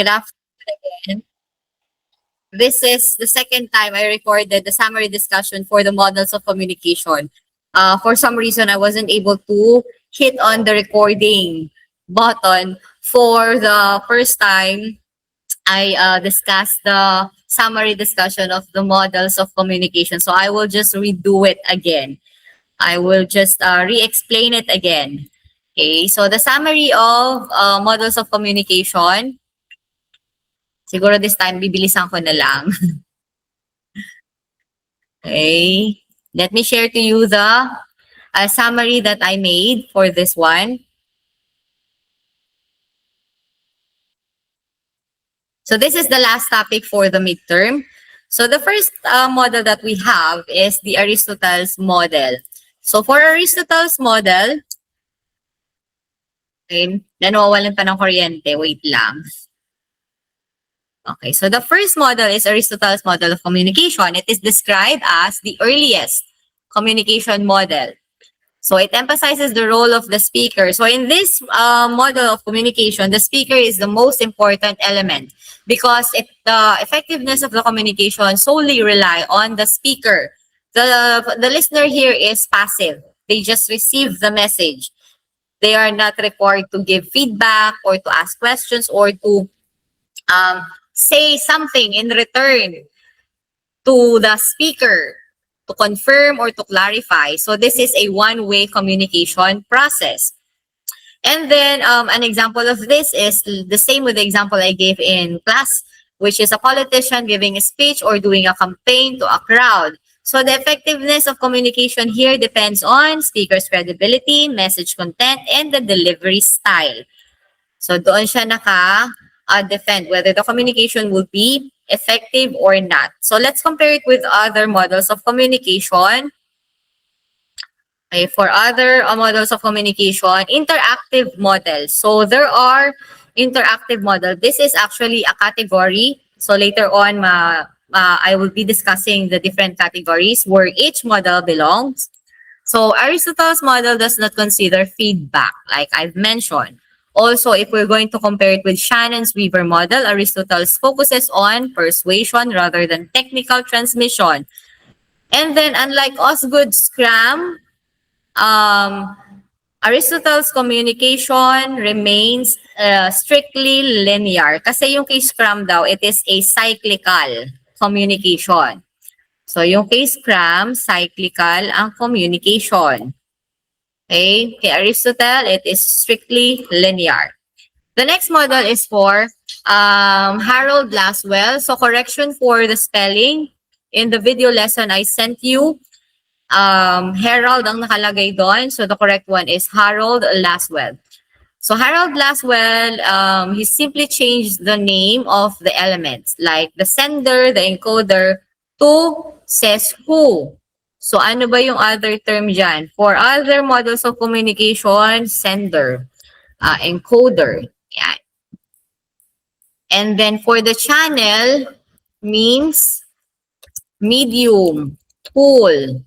Good afternoon again. This is the second time I recorded the summary discussion for the models of communication. For some reason, I wasn't able to hit on the recording button. For the first time, I discussed the summary discussion of the models of communication. So I will just redo it again. I will just re-explain it again. Okay, so the summary of models of communication. Siguro this time, bibilisan ko na lang. Okay. Let me share to you the summary that I made for this one. So this is the last topic for the midterm. So the first model that we have is the Aristotle's model. So for Aristotle's model, okay, nawawalan pa ng kuryente, wait lang. Okay, so the first model is Aristotle's model of communication. It is described as the earliest communication model. So it emphasizes the role of the speaker. So in this model of communication, the speaker is the most important element because the effectiveness of the communication solely rely on the speaker. The listener here is passive. They just receive the message. They are not required to give feedback or to ask questions or to say something in return to the speaker to confirm or to clarify. So this is a one-way communication process. And then an example of this is the same with the example I gave in class, which is a politician giving a speech or doing a campaign to a crowd. So the effectiveness of communication here depends on speaker's credibility, message content, and the delivery style. So doon siya defend whether the communication will be effective or not. So let's compare it with other models of communication. Okay, for other models of communication, interactive models. So there are interactive model. This is actually a category. So later on, I will be discussing the different categories where each model belongs. So Aristotle's model does not consider feedback, like I've mentioned. Also, if we're going to compare it with Shannon's Weaver model, Aristotle focuses on persuasion rather than technical transmission. And then, unlike Osgood Scrum, Aristotle's communication remains strictly linear. Kasi yung kay Scrum daw, it is a cyclical communication. So, yung kay Scrum, cyclical ang communication. Okay, kay Aristotle, it is strictly linear. The next model is for Harold Laswell. So correction for the spelling. In the video lesson I sent you, Harold ang nakalagay doon. So the correct one is Harold Laswell. So Harold Laswell, he simply changed the name of the elements, like the sender, the encoder, to says who. So ano ba yung other term dyan? For other models of communication, sender, encoder. Yan. And then for the channel, means medium, tool.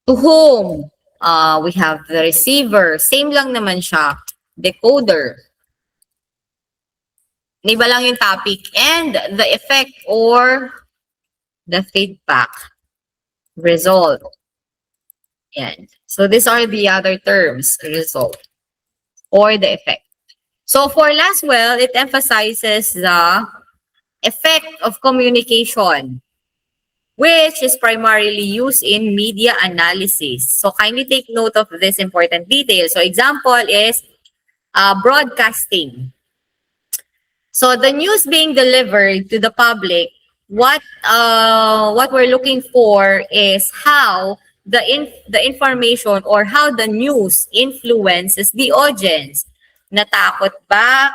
To whom? We have the receiver. Same lang naman siya. Decoder. Iba lang yung topic. And the effect or the feedback. Result. Yan. So these are the other terms. Result. Or the effect. So for Laswell, it emphasizes the effect of communication, which is primarily used in media analysis. So kindly take note of this important detail. So example is broadcasting. So the news being delivered to the public, what we're looking for is how the information or how the news influences the audience. Natakot ba?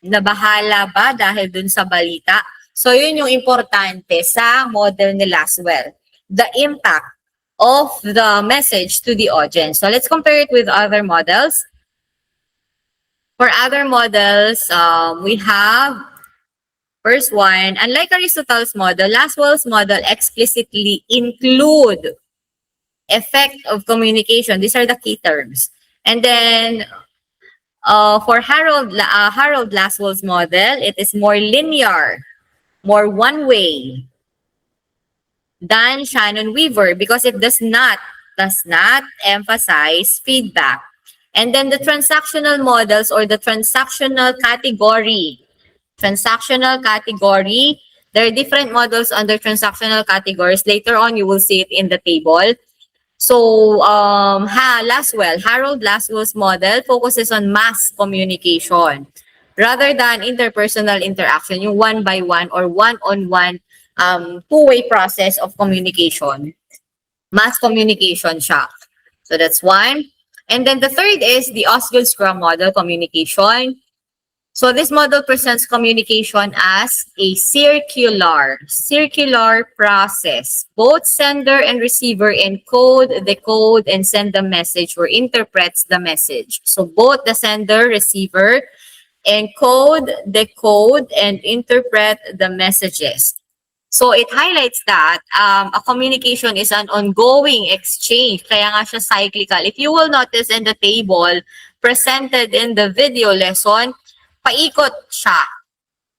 Nabahala ba dahil dun sa balita? So yun yung importante sa model ni Laswell. The impact of the message to the audience. So let's compare it with other models. For other models, we have first one, unlike Aristotle's model, Laswell's model explicitly include effect of communication. These are the key terms. And then For Harold Laswell's model, it is more linear, more one-way than Shannon Weaver because it does not emphasize feedback. And then the transactional models or the transactional category. There are different models under transactional categories. Later on, you will see it in the table. So, Harold Laswell's model focuses on mass communication rather than interpersonal interaction, yung one-by-one or one-on-one two-way process of communication. Mass communication siya. So that's one. And then the third is the Osgood Scrum model communication. So this model presents communication as a circular process. Both sender and receiver encode, decode, and send the message or interprets the message. So both the sender, receiver, encode, decode, and interpret the messages. So it highlights that a communication is an ongoing exchange. Kaya nga siya cyclical. If you will notice in the table presented in the video lesson, paikot siya.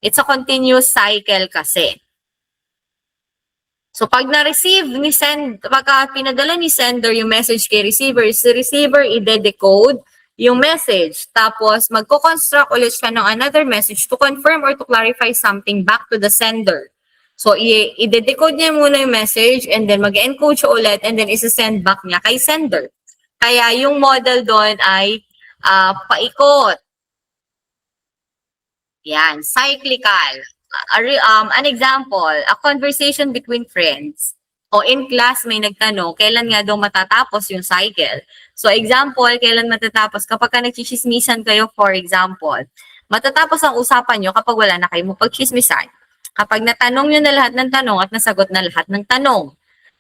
It's a continuous cycle kasi. So pag na-receive ni pagka pinadala ni sender yung message kay receiver, si receiver i-decode yung message. Tapos magko-construct ulit siya ng another message to confirm or to clarify something back to the sender. So i-decode niya muna yung message and then mag-encode siya ulit and then isa-send back niya kay sender. Kaya yung model doon ay paikot. Yan, cyclical. An example, a conversation between friends. O in class may nagtanong, kailan nga daw matatapos yung cycle? So example, kailan matatapos? Kapag ka nagchichismisan kayo, for example, matatapos ang usapan nyo kapag wala na kayo mapagchismisan. Kapag natanong nyo na lahat ng tanong at nasagot na lahat ng tanong.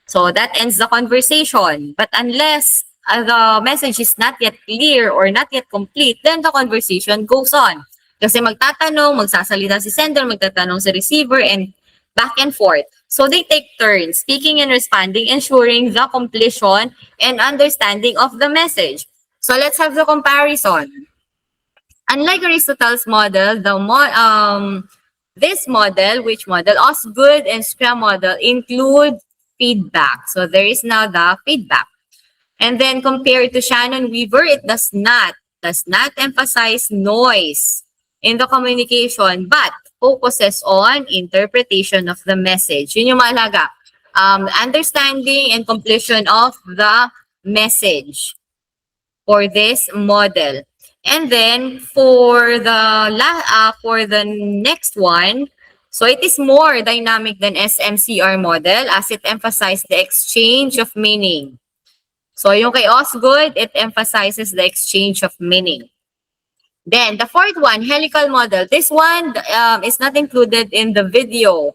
So that ends the conversation. But unless the message is not yet clear or not yet complete, then the conversation goes on. Kasi magtatanong, magsasalita si sender, magtatanong si receiver, and back and forth. So they take turns, speaking and responding, ensuring the completion and understanding of the message. So let's have the comparison. Unlike Aristotle's model, this model, which model? Osgood and Scrum model include feedback. So there is now the feedback. And then compared to Shannon Weaver, it does not emphasize noise in the communication, but focuses on interpretation of the message. Yun yung mahalaga. Understanding and completion of the message for this model. And then for the next one, so it is more dynamic than SMCR model as it emphasizes the exchange of meaning. So yung kay Osgood, it emphasizes the exchange of meaning. Then the fourth one, helical model. This one is not included in the video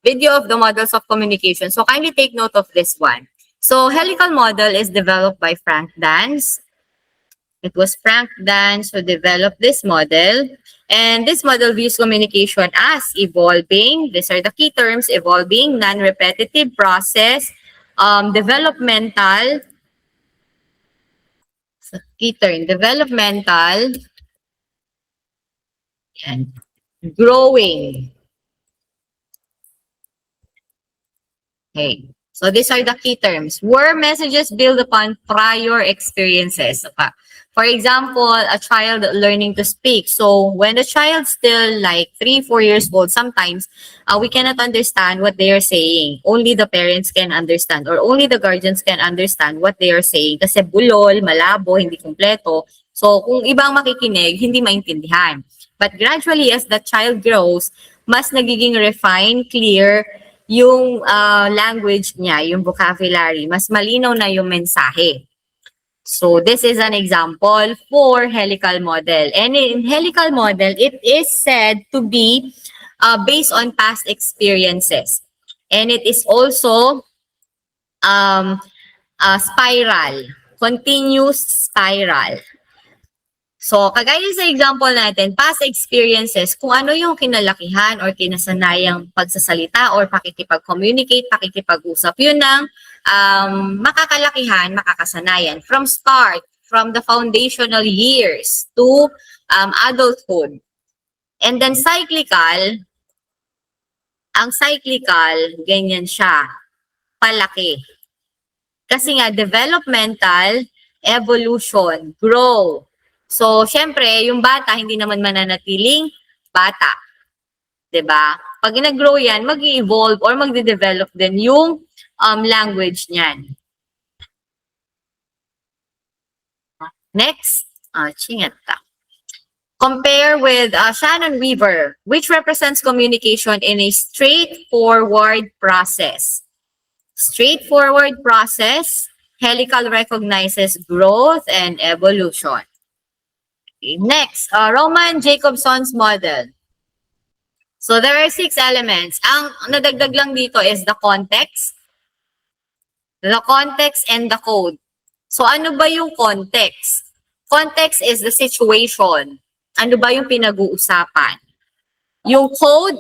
of the models of communication. So kindly take note of this one. So helical model is developed by Frank Dance. It was Frank Dance who developed this model. And this model views communication as evolving. These are the key terms: evolving, non-repetitive process, developmental. So key term, developmental, and growing. Okay. So these are the key terms. Where messages build upon prior experiences. Okay. For example, a child learning to speak. So when the child's still like 3-4 years old, sometimes we cannot understand what they are saying. Only the parents can understand or only the guardians can understand what they are saying. Kasi bulol, malabo, hindi kumpleto. So kung ibang makikinig, hindi maintindihan. But gradually, as the child grows, mas nagiging refined, clear yung language niya, yung vocabulary. Mas malinaw na yung mensahe. So this is an example for helical model. And in helical model, it is said to be based on past experiences. And it is also a spiral, continuous spiral. So, kagaya sa example natin, past experiences, kung ano yung kinalakihan or kinasanayang pagsasalita or pakikipag-communicate, pakikipag-usap, yun ang makakalakihan, makakasanayan. From start, from the foundational years to adulthood. And then cyclical, ang cyclical, ganyan siya, palaki. Kasi nga, developmental, evolution, grow. So, syempre, yung bata, hindi naman mananatiling bata. 'Di ba? Pag nag-grow yan, mag-evolve or magde-develop din yung language niyan. Next, chingata. Compare with Shannon Weaver, which represents communication in a straightforward process. Straightforward process, helical recognizes growth and evolution. Okay. Next, Roman Jacobson's model. So there are 6 elements. Ang nadagdag lang dito is the context and the code. So ano ba yung context? Context is the situation. Ano ba yung pinag-uusapan? Yung code,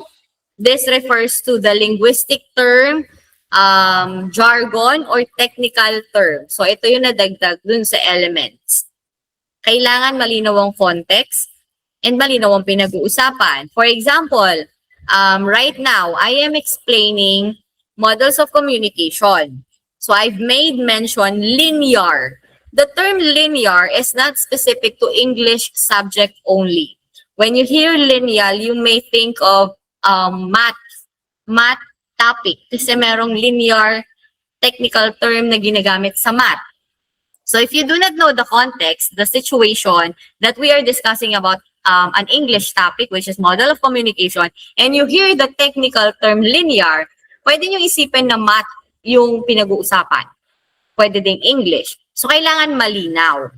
this refers to the linguistic term, jargon, or technical term. So ito yung nadagdag dun sa elements. Kailangan malinaw ang context and malinaw ang pinag-uusapan. For example, right now, I am explaining models of communication. So I've made mention linear. The term linear is not specific to English subject only. When you hear linear, you may think of math topic kasi merong linear technical term na ginagamit sa math. So if you do not know the context, the situation that we are discussing about an English topic, which is model of communication, and you hear the technical term linear, pwede nyo isipin na math yung pinag-uusapan. Pwede ding English. So kailangan malinaw.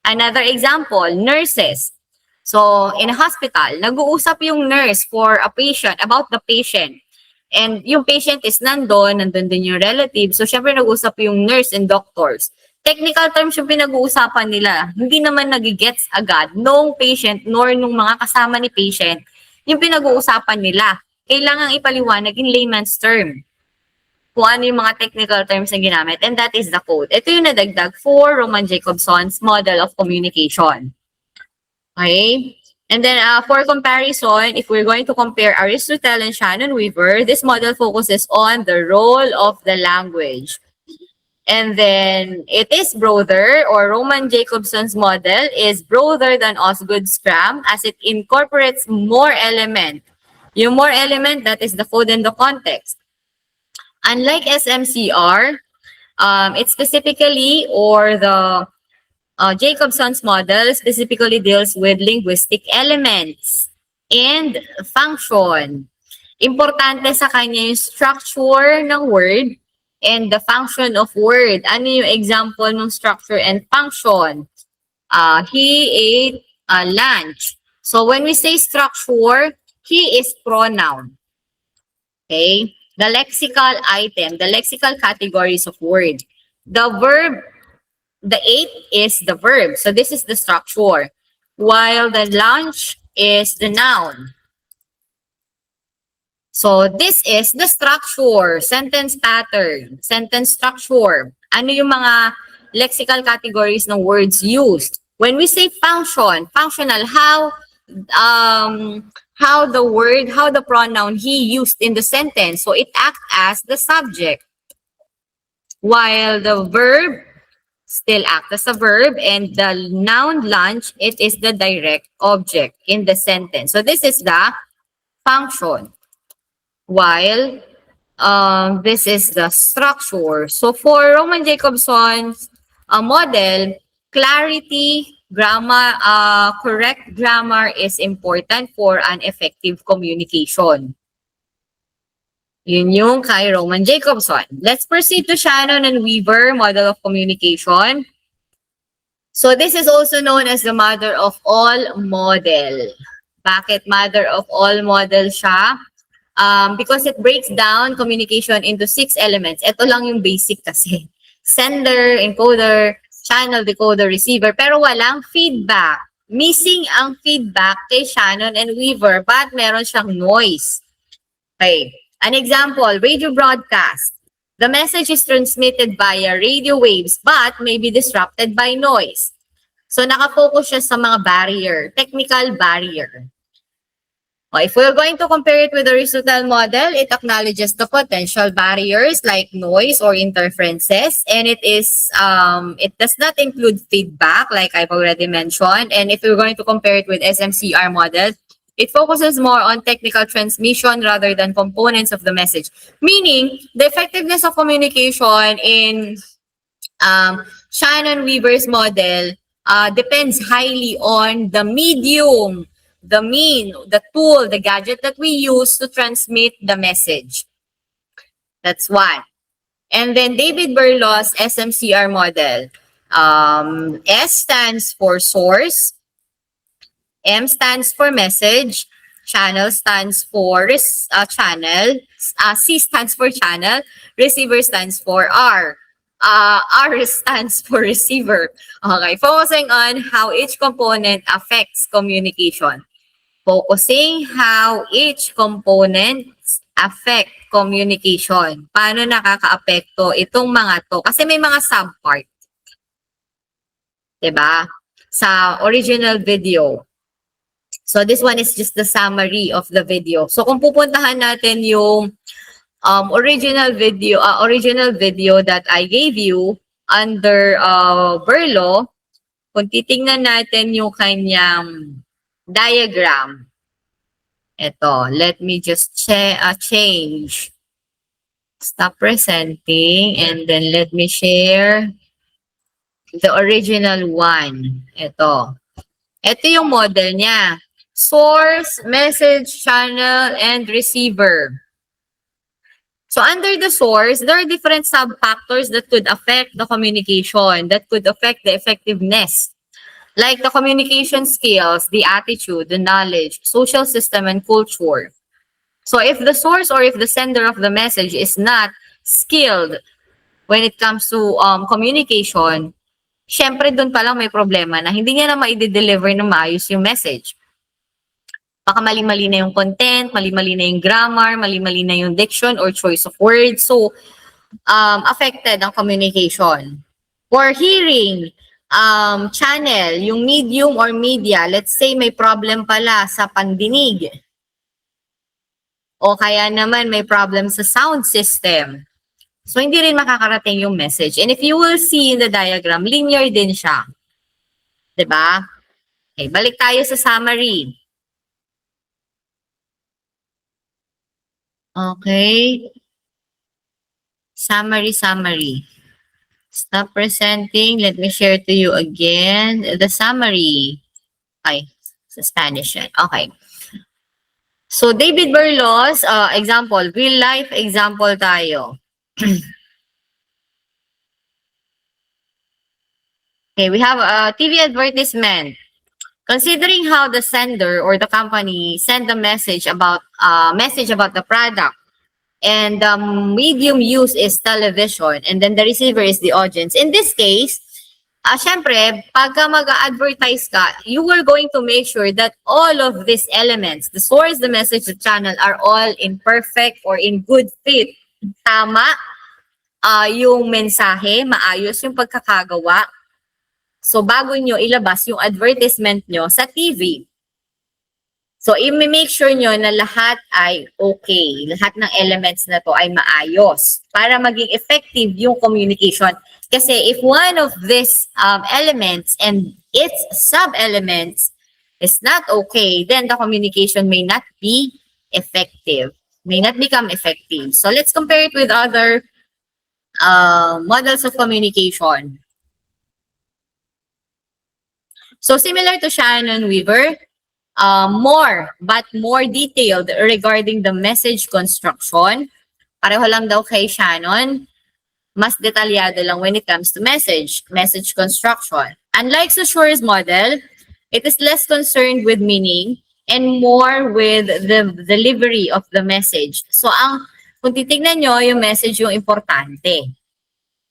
Another example, nurses. So in a hospital, nag-uusap yung nurse for a patient, about the patient. And yung patient is nandun din yung relative. So syempre nag-uusap yung nurse and doctors. Technical terms yung pinag-uusapan nila. Hindi naman nagigets agad nung patient nor nung mga kasama ni patient yung pinag-uusapan nila. Kailangang ipaliwanag in layman's term kung ano yung mga technical terms na ginamit, and that is the code. Ito yung nadagdag for Roman Jacobson's model of communication. Okay? And then for comparison, if we're going to compare Aristotle and Shannon Weaver, this model focuses on the role of the language. And then it is broader, or Roman Jacobson's model is broader than Osgood's Scrum as it incorporates more element. Yung more element, that is the code and the context. Unlike SMCR, it specifically, or the Jacobson's model specifically deals with linguistic elements and function. Importante sa kanya yung structure ng word and the function of word. Ano yung example ng structure and function? He ate lunch. So when we say structure, he is pronoun. Okay? The lexical item, the lexical categories of word. The verb, the ate is the verb. So this is the structure. While the lunch is the noun. So this is the structure, sentence pattern, sentence structure. Ano yung mga lexical categories ng words used? When we say function, functional, how the pronoun he used in the sentence. So it acts as the subject. While the verb still acts as a verb, and the noun lunch, it is the direct object in the sentence. So this is the function. While this is the structure. So for Roman Jacobson's model, clarity, grammar, correct grammar is important for an effective communication. Yun yung kay Roman Jacobson. Let's proceed to Shannon and Weaver model of communication. So this is also known as the mother of all model. Bakit mother of all model siya? Because it breaks down communication into 6 elements. Ito lang yung basic kasi. Sender, encoder, channel, decoder, receiver, pero walang feedback. Missing ang feedback kay Shannon and Weaver, but meron siyang noise. Okay. An example, radio broadcast. The message is transmitted via radio waves, but may be disrupted by noise. So nakafocus siya sa mga barrier, technical barrier. If we're going to compare it with the Aristotle model, it acknowledges the potential barriers like noise or interferences, and it does not include feedback, like I've already mentioned. And if we're going to compare it with SMCR model, it focuses more on technical transmission rather than components of the message. Meaning, the effectiveness of communication in Shannon-Weaver's model depends highly on the medium, the mean, the tool, the gadget that we use to transmit the message. That's one. And then David Berlow's SMCR model. S stands for source, M stands for message, channel stands for channel, C stands for channel, receiver stands for R. R stands for receiver. Okay, focusing on how each component affects communication. Focusing how each component affect communication. Paano nakakaapekto itong mga to? Kasi may mga subpart. Diba? Sa original video. So this one is just the summary of the video. So kung pupuntahan natin yung original video that I gave you under Berlo, kung titingnan natin yung kanyang diagram. Ito, let me just change. Stop presenting and then let me share the original one. Ito. Ito yung model niya. Source, message, channel, and receiver. So under the source, there are different sub-factors that could affect the communication, that could affect the effectiveness. Like the communication skills, the attitude, the knowledge, social system, and culture. So if the source or if the sender of the message is not skilled when it comes to communication, syempre doon pa lang may problema na hindi niya na ma-deliver na maayos yung message. Baka mali-mali na yung content, mali-mali na yung grammar, mali-mali na yung diction or choice of words. So, affected ang communication. For hearing, channel, yung medium or media, let's say may problem pala sa pandinig. O kaya naman may problem sa sound system. So, hindi rin makakarating yung message. And if you will see in the diagram, linear din siya. Diba? Okay, balik tayo sa summary. Okay. Summary. Stop presenting. Let me share to you again the summary. Okay, sa Spanish yan. Okay. So, David Berlow's example, real life example tayo. Okay, we have a TV advertisement. Considering how the sender or the company send a message about the product, and the medium used is television, and then the receiver is the audience. In this case, syempre, pagka mag-advertise ka, you are going to make sure that all of these elements, the source, the message, the channel, are all in perfect or in good fit. Tama, yung mensahe, maayos yung pagkakagawa. So, bago nyo ilabas yung advertisement nyo sa TV. So, i-make sure nyo na lahat ay okay. Lahat ng elements na to ay maayos para maging effective yung communication. Kasi if one of these elements and its sub-elements is not okay, then the communication may not be effective, may not become effective. So, let's compare it with other models of communication. So, similar to Shannon-Weaver, more detailed regarding the message construction. Pareho lang daw kay Shannon, mas detalyado lang when it comes to message construction. Unlike Saussure's model, it is less concerned with meaning and more with the delivery of the message. So, kung titignan nyo, yung message yung importante.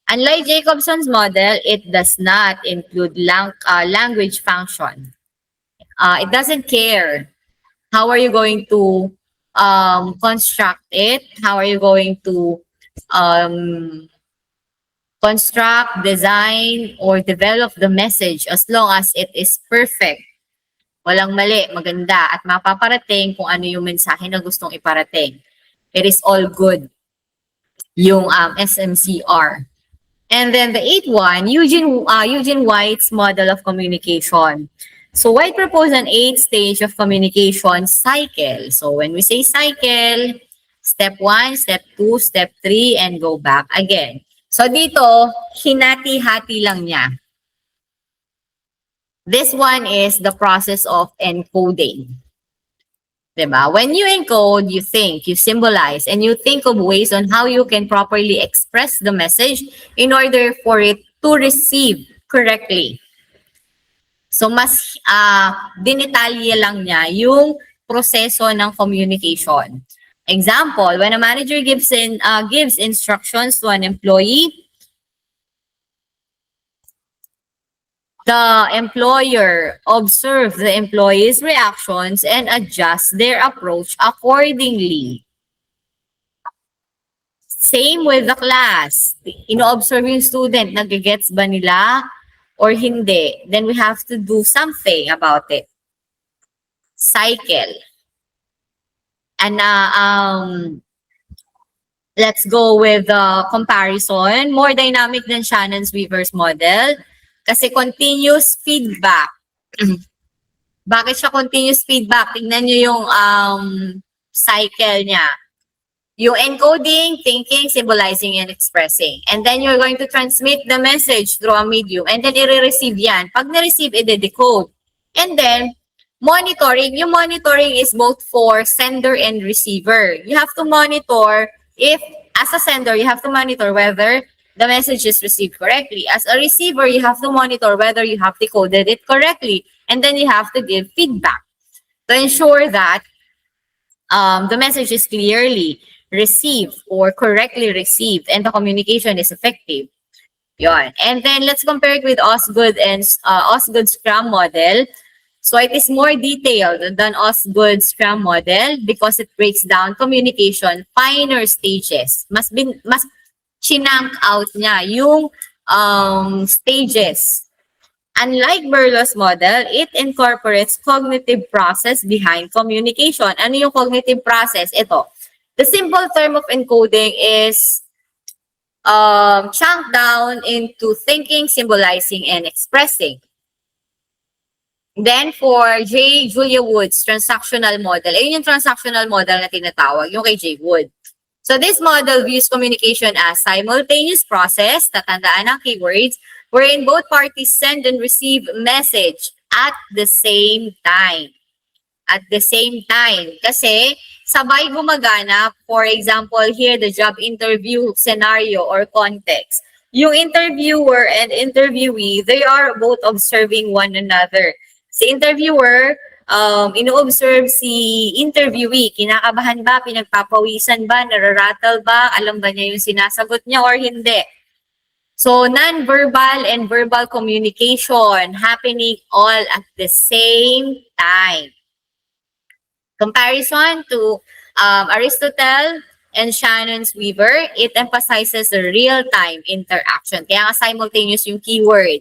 Unlike Jacobson's model, it does not include language function. It doesn't care how are you going to construct it, how are you going to construct, design, or develop the message as long as it is perfect. Walang mali, maganda, at mapaparating kung ano yung mensahe na gustong iparating. It is all good. Yung SMCR. And then the eighth one, Eugene White's model of communication. So White proposed an 8-stage of communication cycle. So when we say cycle, step 1, step 2, step 3, and go back again. So dito, hinati-hati lang niya. This one is the process of encoding. Diba? When you encode, you think, you symbolize, and you think of ways on how you can properly express the message in order for it to receive correctly. So, mas dinetalye lang niya yung proseso ng communication. Example, when a manager gives instructions to an employee, the employer observes the employee's reactions and adjusts their approach accordingly. Same with the class. Ino-observe yung student, nag-gets ba nila or hindi? Then we have to do something about it. Cycle. And let's go with the comparison. More dynamic than Shannon's Weaver's model. Kasi continuous feedback. Bakit siya continuous feedback? Tingnan nyo yung cycle niya. Yung encoding, thinking, symbolizing, and expressing. And then you're going to transmit the message through a medium. And then i-receive yan. Pag na-receive, i-decode. And then, monitoring. Yung monitoring is both for sender and receiver. You have to monitor if, as a sender, you have to monitor whether the message is received correctly. As a receiver, you have to monitor whether you have decoded it correctly. And then you have to give feedback to ensure that the message is clearly received or correctly received and the communication is effective. Yon. And then let's compare it with Osgood and Osgood Scrum model. So it is more detailed than Osgood Scrum model because it breaks down communication finer stages. Mas chinunk out niya yung stages. Unlike Berlow's model, it incorporates cognitive process behind communication. Ano yung cognitive process? Ito. The simple term of encoding is chunked down into thinking, symbolizing, and expressing. Then for J. Julia Wood's transactional model, ayun yung transactional model na tinatawag, yung kay J. Wood. So this model views communication as simultaneous process, tatandaan ang keywords, wherein both parties send and receive message at the same time. At the same time. Kasi sabay gumagana, for example, here the job interview scenario or context. Yung interviewer and interviewee, they are both observing one another. Si interviewer, ino-observe si interviewee. Kinakabahan ba? Pinagpapawisan ba? Nararattle ba? Alam ba niya yung sinasagot niya or hindi? So, non-verbal and verbal communication happening all at the same time. Comparison to Aristotle and Shannon's Weaver, it emphasizes the real-time interaction. Kaya nga simultaneous yung keyword.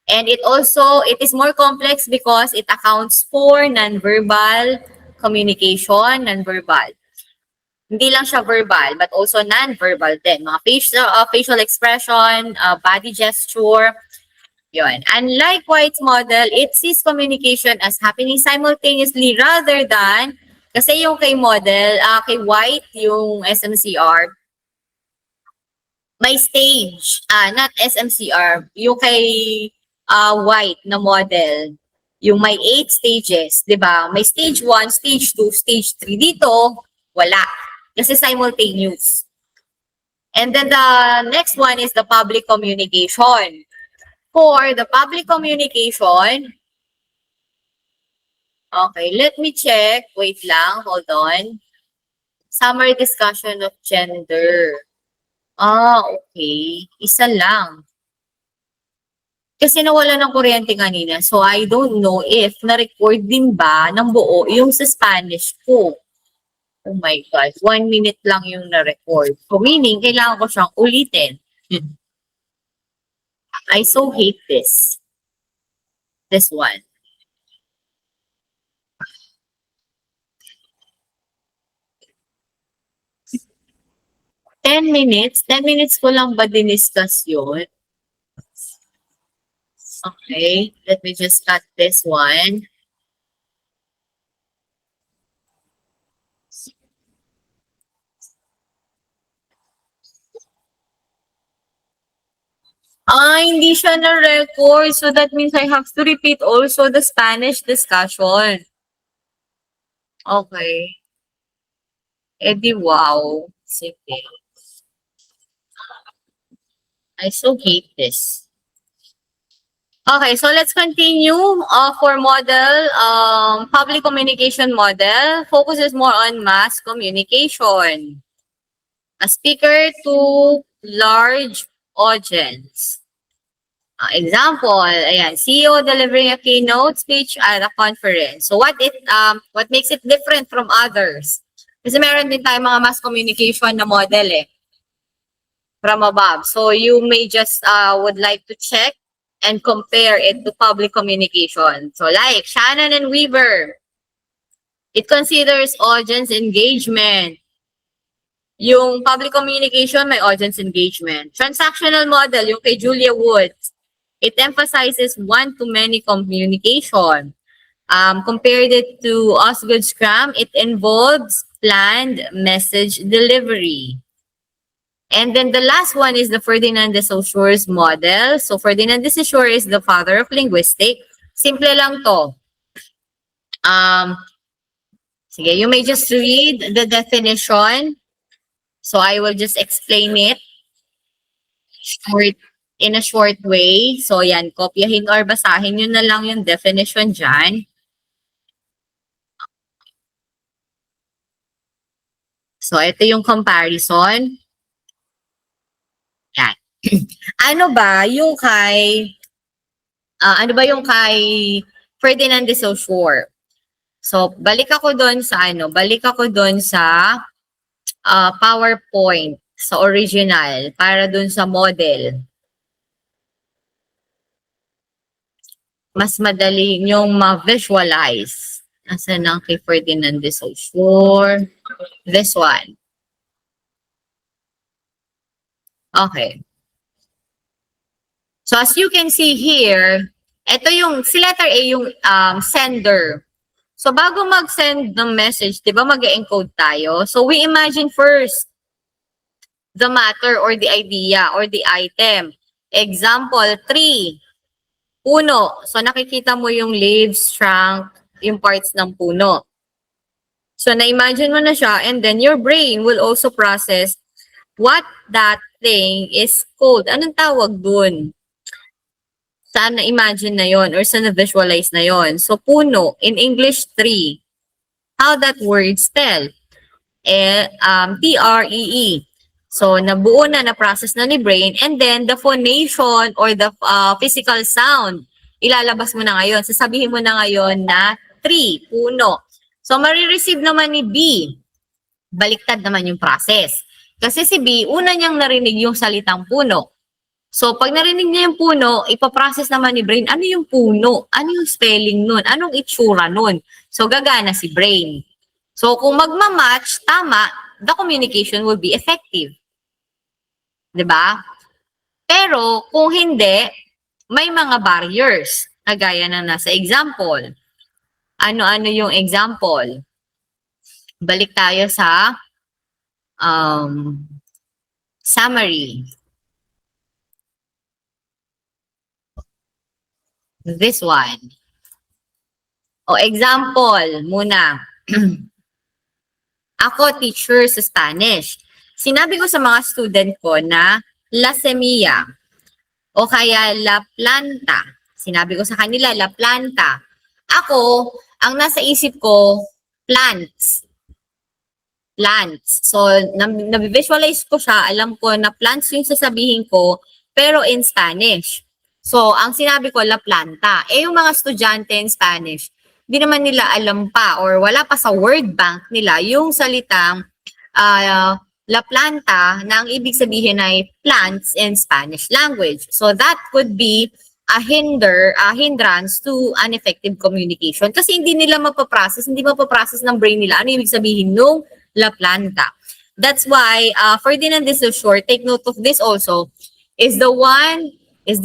And it is more complex because it accounts for non-verbal communication, non-verbal. Hindi lang siya verbal, but also non-verbal din. Mga facial expression, body gesture, yun. Unlike White's model, it sees communication as happening simultaneously rather than, kasi yung kay model, kay White, yung SMCR, may stage, not SMCR, yung kay White na model, yung may 8 stages, di ba? May stage 1, stage 2, stage 3. Dito, wala. Kasi simultaneous. And then the next one is the public communication. For the public communication, okay, let me check. Wait lang, hold on. Summary discussion of gender. Okay. Isa lang. Kasi nawala ng kuryente kanina, so I don't know if na-record din ba ng buo yung sa Spanish ko. Oh my God, 1 minute lang yung na-record. So meaning, kailangan ko siyang ulitin. I so hate this. This one. Ten minutes? 10 minutes ko lang ba diniscuss yun? Okay, let me just cut this one. Hindi siya na-record. So that means I have to repeat also the Spanish discussion. Okay. Di wow. Sige. I so hate this. Okay, so let's continue for model, public communication model focuses more on mass communication. A speaker to large audience. Example, ayan, CEO delivering a keynote speech at a conference. So what makes it different from others? Kasi meron din tayong mga mass communication na model from above. So you may just would like to check and compare it to public communication. So like Shannon and Weaver, it considers audience engagement. Yung public communication, may audience engagement. Transactional model, yung kay Julia Woods, it emphasizes one-to-many communication. Compared it to Osgood Scrum, it involves planned message delivery. And then the last one is the Ferdinand de Saussure's model. So Ferdinand de Saussure is the father of linguistics. Simple lang to. Sige, you may just read the definition. So I will just explain it in a short way. So yan, kopyahin or basahin nyo na lang yung definition dyan. So ito yung comparison. Yan. Ano ba yung kay Ferdinand de Saussure? So balik ako doon sa PowerPoint sa original para doon sa model. Mas madali yung ma-visualize. Nasaan ang kay Ferdinand de Saussure? This one. Okay. So as you can see here, ito yung, si letter A yung sender. So bago mag-send ng message, di ba mag-encode tayo? So we imagine first the matter or the idea or the item. Example 3, puno. So nakikita mo yung leaves, trunk, yung parts ng puno. So na-imagine mo na siya and then your brain will also process what that thing is called. Anong tawag dun? Saan na-imagine na yon or saan na-visualize na yon? So, puno, in English, tree. How that word spell? T-R-E-E. So, nabuo na, na-process na ni brain. And then, the phonation or the physical sound, ilalabas mo na ngayon. Sasabihin mo na ngayon na tree, puno. So, marireceive naman ni B. Baliktad naman yung process. Kasi si B, una niyang narinig yung salitang puno. So, pag narinig niya yung puno, ipaprocess naman ni brain, ano yung puno? Ano yung spelling nun? Anong itsura nun? So, gagana si brain. So, kung magmamatch, tama, the communication will be effective. Diba? Pero, kung hindi, may mga barriers. Kagaya na nasa example. Ano-ano yung example? Balik tayo sa summary. This one. O, example muna. Ako, teacher sa Spanish. Sinabi ko sa mga student ko na la semilla o kaya la planta. Sinabi ko sa kanila, la planta. Ako, ang nasa isip ko, plants. Plants. So, nabivisualize ko siya. Alam ko na plants yung sasabihin ko, pero in Spanish. So, ang sinabi ko, la planta. Yung mga estudyante in Spanish, di naman nila alam pa or wala pa sa word bank nila yung salitang La planta na ang ibig sabihin ay plants in Spanish language. So that could be a hindrance to an effective communication. Kasi hindi nila hindi mapaprocess ng brain nila ano ibig sabihin nung la planta. That's why Ferdinand de Saussure, take note of this also, is the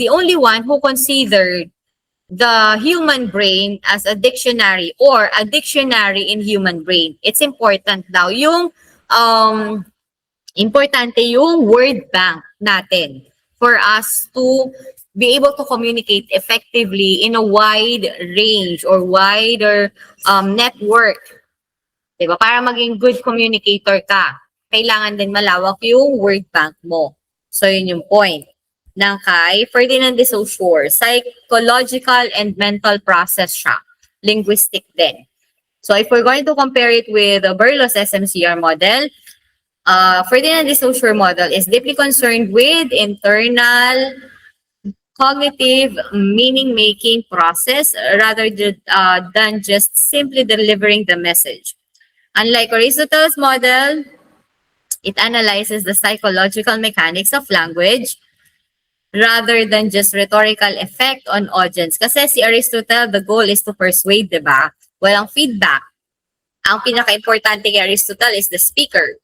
only one who considered the human brain as a dictionary or a dictionary in human brain. It's important daw yung importante yung word bank natin for us to be able to communicate effectively in a wide range or wider network. Diba? Para maging good communicator ka, kailangan din malawak yung word bank mo. So, yun yung point ng kay Ferdinand de Saussure. Psychological and mental process siya. Linguistic din. So, if we're going to compare it with the Berlos SMCR model, Ferdinand de Saussure model is deeply concerned with internal cognitive meaning-making process rather than just simply delivering the message. Unlike Aristotle's model, it analyzes the psychological mechanics of language rather than just rhetorical effect on audience. Kasi si Aristotle, the goal is to persuade, di ba? Walang feedback. Ang pinaka-importante kay Aristotle is the speaker.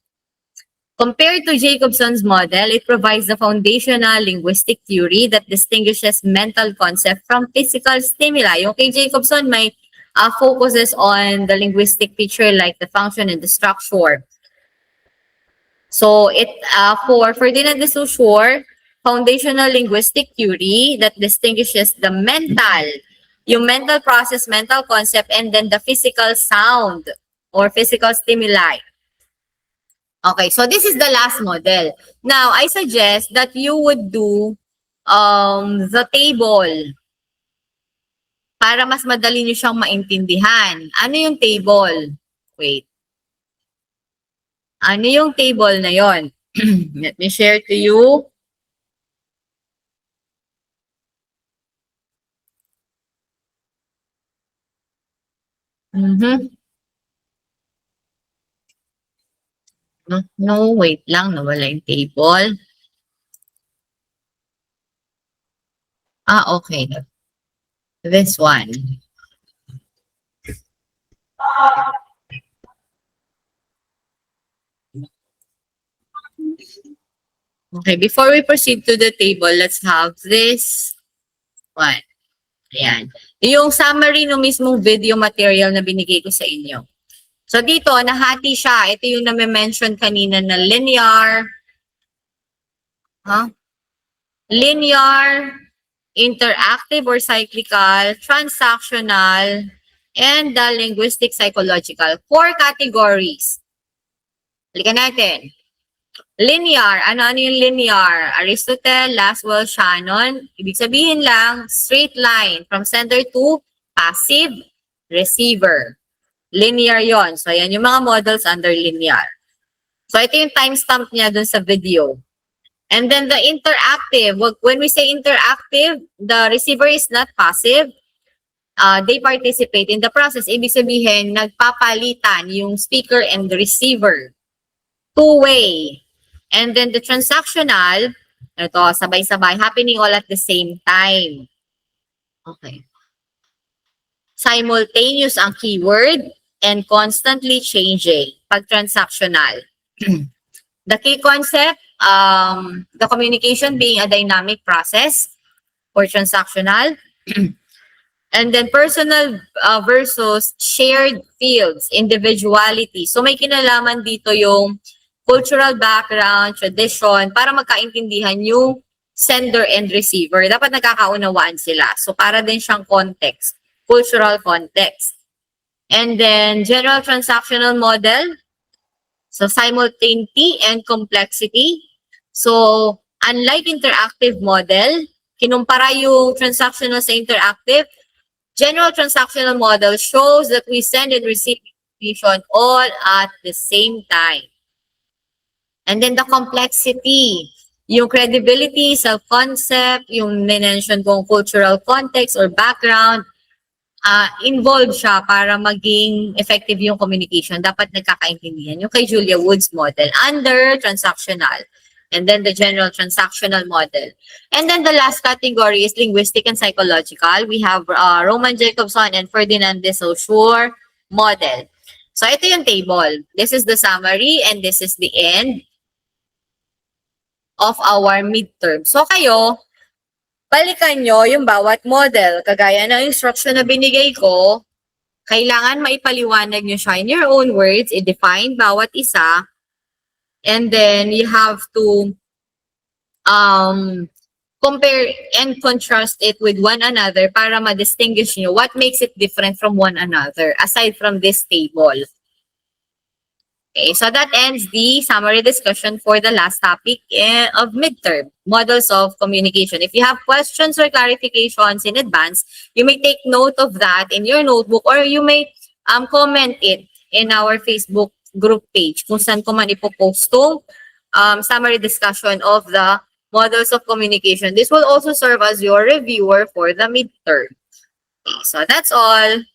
Compared to Jacobson's model, it provides the foundational linguistic theory that distinguishes mental concept from physical stimuli. Yung kay Jacobson, may focuses on the linguistic feature like the function and the structure. So, for Ferdinand de Saussure, foundational linguistic theory that distinguishes the yung mental process, mental concept, and then the physical sound or physical stimuli. Okay, so this is the last model. Now, I suggest that you would do the table para mas madali nyo siyang maintindihan. Ano yung table? Wait. Ano yung table na yon? Let me share to you. No, wait lang. Nawala yung table. Okay. This one. Okay, before we proceed to the table, let's have this one. Ayan. Yung summary ng mismong video material na binigay ko sa inyo. So dito, nahati siya. Ito yung na-mention kanina na linear, linear, interactive or cyclical, transactional, and the linguistic psychological. 4 categories. Halika natin. Linear. Ano yung linear? Aristotle, Laswell, Shannon. Ibig sabihin lang, straight line from sender to passive receiver. Linear yon. So, yan yung mga models under linear. So, ito yung timestamp niya dun sa video. And then the interactive. When we say interactive, the receiver is not passive. They participate in the process. Ibig sabihin, nagpapalitan yung speaker and the receiver. Two-way. And then the transactional, ito, sabay-sabay, happening all at the same time. Okay. Simultaneous ang keyword and constantly changing pag transactional. The key concept, the communication being a dynamic process for transactional. And then personal versus shared fields, individuality. So may kinalaman dito yung cultural background, tradition, para magkaintindihan yung sender and receiver. Dapat nagkakaunawaan sila. So para din siyang context, cultural context. And then general transactional model. So simultaneity and complexity. So unlike interactive model, kinumpara yung transactional sa interactive, general transactional model shows that we send and receive information all at the same time. And then the complexity, yung credibility, self-concept, yung mention kong cultural context or background, involved siya para maging effective yung communication. Dapat nagkakaintindihan. Yung kay Julia Wood's model under transactional. And then the general transactional model. And then the last category is linguistic and psychological. We have Roman Jacobson and Ferdinand de Saussure model. So ito yung table. This is the summary and this is the end of our midterm. So kayo, balikan nyo yung bawat model. Kagaya ng instruction na binigay ko, kailangan maipaliwanag nyo siya in your own words, i-define bawat isa, and then you have to compare and contrast it with one another para ma-distinguish nyo what makes it different from one another aside from this table. Okay, so that ends the summary discussion for the last topic of midterm, models of communication. If you have questions or clarifications in advance, you may take note of that in your notebook or you may comment it in our Facebook group page kung saan ko man ipopost tong summary discussion of the models of communication. This will also serve as your reviewer for the midterm. Okay, so that's all.